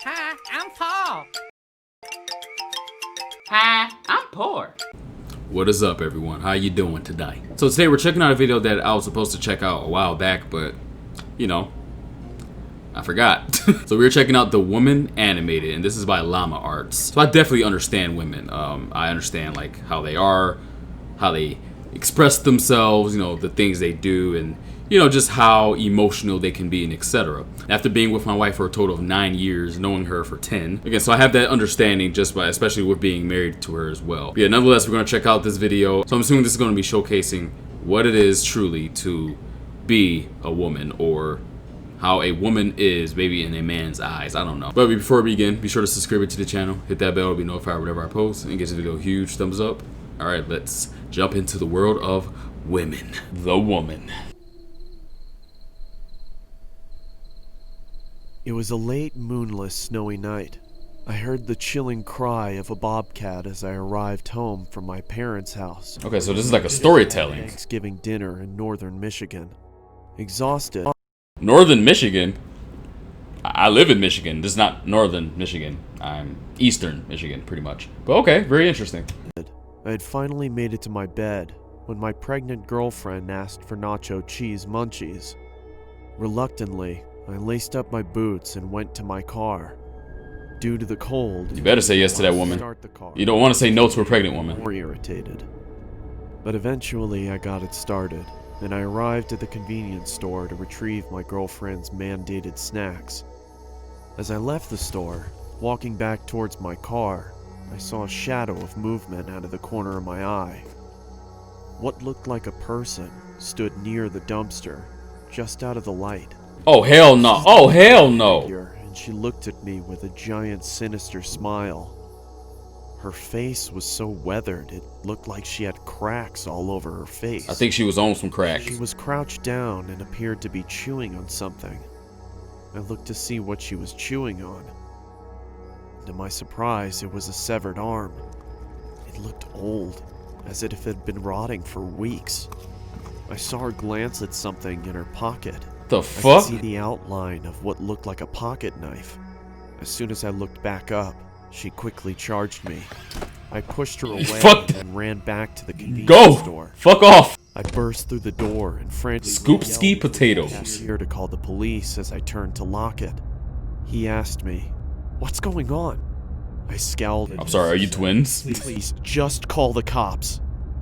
Hi, I'm Paul. Hi, I'm poor. What is up, everyone? How you doing today? So today we're checking out a video that I was supposed to check out a while back, but you know, I forgot. So we were checking out The Woman Animated, and this is by Llama Arts. So I definitely understand women. I understand like how they are, how they express themselves, you know, the things they do, and you know, just how emotional they can be, and etc. After being with my wife for a total of 9 years, knowing her for 10. Again, so I have that understanding just by, especially with being married to her as well. But yeah, nonetheless, we're gonna check out this video. So I'm assuming this is gonna be showcasing what it is truly to be a woman, or how a woman is maybe in a man's eyes. I don't know. But before we begin, be sure to subscribe to the channel, hit that bell to be notified whenever I post, and give this video a huge thumbs up. All right, let's jump into the world of women. The Woman. It was a late, moonless, snowy night. I heard the chilling cry of a bobcat as I arrived home from my parents' house. Okay, so this is like a storytelling. Thanksgiving dinner in northern Michigan. Exhausted. Northern Michigan? I live in Michigan. This is not northern Michigan. I'm eastern Michigan, pretty much. But okay, very interesting. I had finally made it to my bed when my pregnant girlfriend asked for nacho cheese munchies. Reluctantly, I laced up my boots and went to my car. Due to the cold, You better say yes to that woman. You don't want to say no to a pregnant woman. More irritated. But eventually I got it started, and I arrived at the convenience store to retrieve my girlfriend's mandated snacks. As I left the store, walking back towards my car, I saw a shadow of movement out of the corner of my eye. What looked like a person stood near the dumpster, just out of the light. Oh, hell no. Oh, hell no. And she looked at me with a giant, sinister smile. Her face was so weathered, it looked like she had cracks all over her face. I think she was on some crack. She was crouched down and appeared to be chewing on something. I looked to see what she was chewing on. To my surprise, it was a severed arm. It looked old, as if it had been rotting for weeks. I saw her glance at something in her pocket. The I fuck? could see the outline of what looked like a pocket knife. As soon as I looked back up, she quickly charged me. I pushed her away and ran back to the convenience store. Fuck off! I burst through the door and frantically Scoopski yelled potatoes. at the cashier to call the police as I turned to lock it. He asked me, "What's going on?" I scowled. I'm sorry, are you twins? "Please, just call the cops."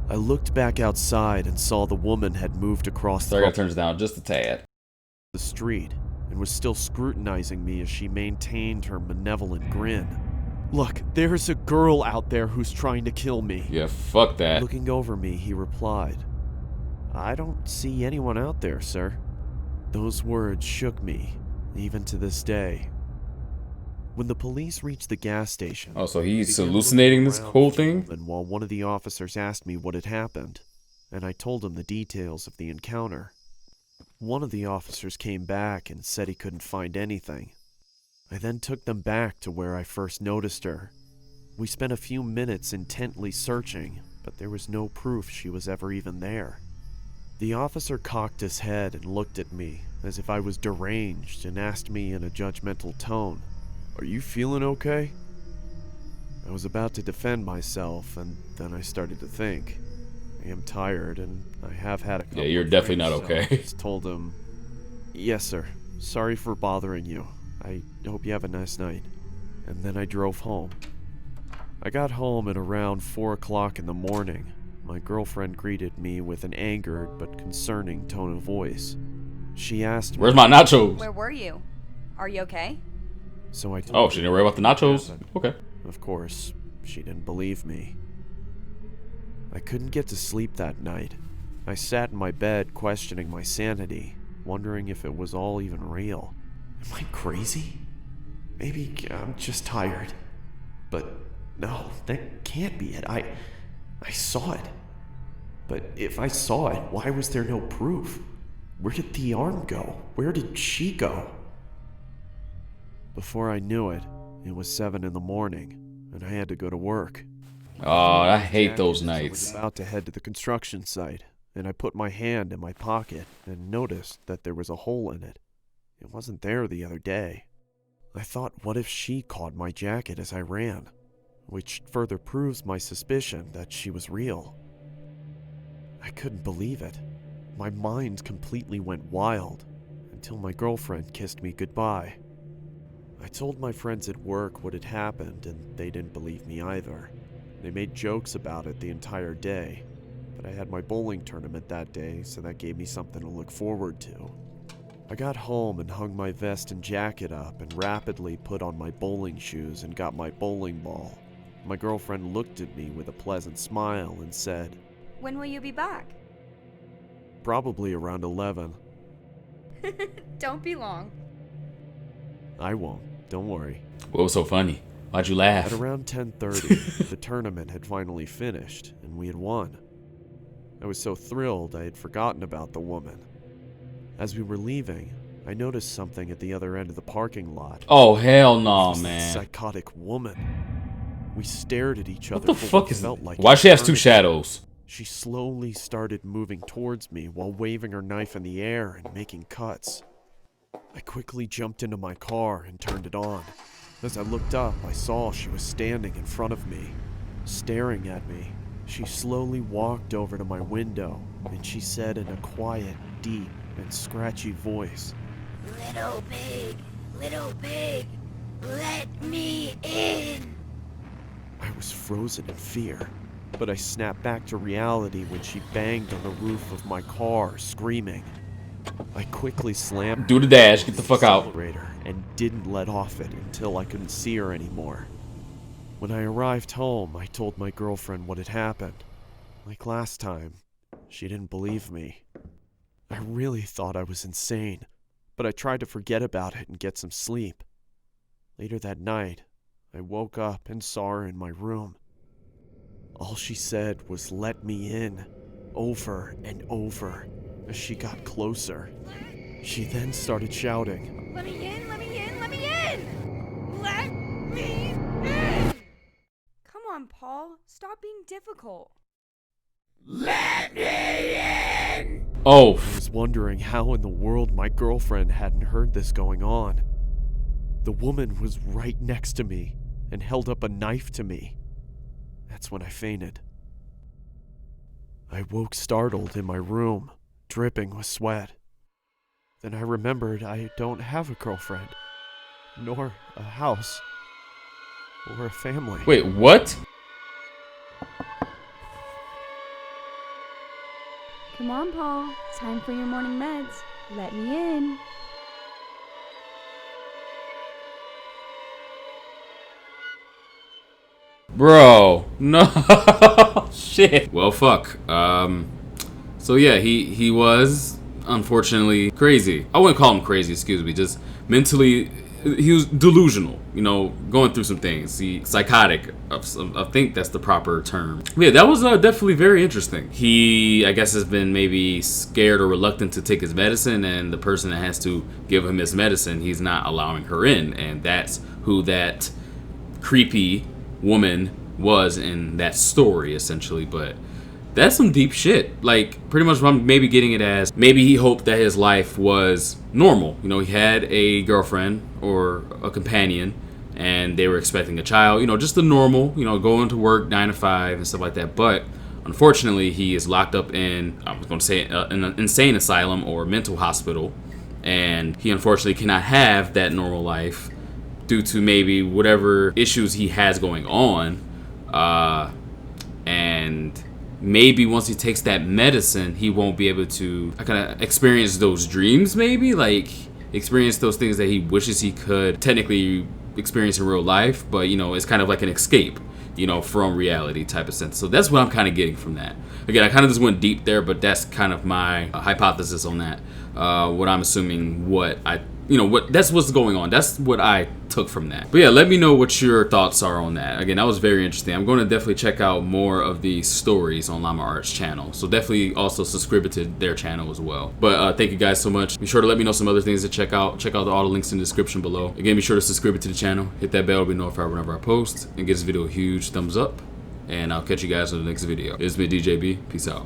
I looked back outside and saw the woman had moved across Sorry, I gotta turn this down just a tad. the street and was still scrutinizing me as she maintained her malevolent grin. "Look, there's a girl out there who's trying to kill me." Yeah, fuck that. Looking over me, he replied, "I don't see anyone out there, sir." Those words shook me, even to this day. When the police reached the gas station, Oh, so he's I began hallucinating looking this around whole for thing? a moment while one of the officers asked me what had happened, and I told him the details of the encounter. One of the officers came back and said he couldn't find anything. I then took them back to where I first noticed her. We spent a few minutes intently searching, but there was no proof she was ever even there. The officer cocked his head and looked at me as if I was deranged and asked me in a judgmental tone, "Are you feeling okay?" I was about to defend myself, and then I started to think. I am tired, and I have had a couple Yeah, you're of definitely not drinks, so okay. I just told him, "Yes, sir. Sorry for bothering you. I hope you have a nice night." And then I drove home. I got home at around 4 o'clock in the morning. My girlfriend greeted me with an angered but concerning tone of voice. She asked me, Where's my nachos? Where were you? Are you okay? so I told Oh, her she didn't worry about the nachos? what happened. Okay. Of course, she didn't believe me. I couldn't get to sleep that night. I sat in my bed questioning my sanity, wondering if it was all even real. Am I crazy? Maybe I'm just tired. But no, that can't be it. I saw it. But if I saw it, why was there no proof? Where did the arm go? Where did she go? Before I knew it, it was 7 in the morning, and I had to go to work. Oh, I hate those I was nights. about to head to the construction site, and I put my hand in my pocket and noticed that there was a hole in it. It wasn't there the other day. I thought, what if she caught my jacket as I ran? Which further proves my suspicion that she was real. I couldn't believe it. My mind completely went wild until my girlfriend kissed me goodbye. I told my friends at work what had happened, and they didn't believe me either. They made jokes about it the entire day, but I had my bowling tournament that day, so that gave me something to look forward to. I got home and hung my vest and jacket up and rapidly put on my bowling shoes and got my bowling ball. My girlfriend looked at me with a pleasant smile and said, When will you be back? Probably around 11. Don't be long. I won't, don't worry. What was so funny? Why'd you laugh? At around 10:30, the tournament had finally finished and we had won. I was so thrilled I had forgotten about the woman. As we were leaving, I noticed something at the other end of the parking lot. Oh, hell no, It was man. this psychotic woman. We stared at each other What the for fuck what is felt that? like Why she has two eternity. shadows? She slowly started moving towards me while waving her knife in the air and making cuts. I quickly jumped into my car and turned it on. As I looked up, I saw she was standing in front of me, staring at me. She slowly walked over to my window and she said in a quiet, deep, and scratchy voice, Little pig, let me in. I was frozen in fear, but I snapped back to reality when she banged on the roof of my car, screaming. I quickly slammed Do the dash, get the fuck out. accelerator and didn't let off it until I couldn't see her anymore. When I arrived home, I told my girlfriend what had happened. Like last time, she didn't believe me. I really thought I was insane, but I tried to forget about it and get some sleep. Later that night, I woke up and saw her in my room. All she said was, "Let me in," over and over as she got closer. She then started shouting, Let me in, let me in, let me in! Let me in! Come on, Paul. Stop being difficult. Oh, I was wondering how in the world my girlfriend hadn't heard this going on. The woman was right next to me and held up a knife to me. That's when I fainted. I woke startled in my room, dripping with sweat. Then I remembered I don't have a girlfriend, nor a house, or a family. wait, what? Come on, Paul. It's time for your morning meds. Let me in. Bro, no. Shit. Well, fuck. So yeah, he was unfortunately crazy. I wouldn't call him crazy, excuse me, just mentally, he was delusional, you know, going through some things. Psychotic, I think that's the proper term. Yeah, that was definitely very interesting. He, I guess, has been maybe scared or reluctant to take his medicine, and the person that has to give him his medicine, he's not allowing her in, and that's who that creepy woman was in that story, essentially. But that's some deep shit. Like, pretty much I'm maybe getting it as maybe he hoped that his life was normal. You know, he had a girlfriend or a companion and they were expecting a child, you know, just the normal, you know, going to work 9 to 5 and stuff like that. But unfortunately, he is locked up in, I was going to say, an insane asylum or mental hospital, and he unfortunately cannot have that normal life due to maybe whatever issues he has going on. And maybe once he takes that medicine, he won't be able to kind of experience those dreams, maybe like experience those things that he wishes he could technically experience in real life, but you know, it's kind of like an escape, you know, from reality type of sense. So that's what I'm kind of getting from that. Again, I kind of just went deep there, but that's kind of my hypothesis on that. What I'm assuming, that's what's going on. That's what I took from that. But yeah, let me know what your thoughts are on that. Again, that was very interesting. I'm going to definitely check out more of these stories on Llama Art's channel. So definitely also subscribe to their channel as well. But thank you guys so much. Be sure to let me know some other things to check out. Check out all the links in the description below. Again, be sure to subscribe to the channel. Hit that bell to be notified whenever I post. And give this video a huge thumbs up. And I'll catch you guys in the next video. It's been djb. Peace out.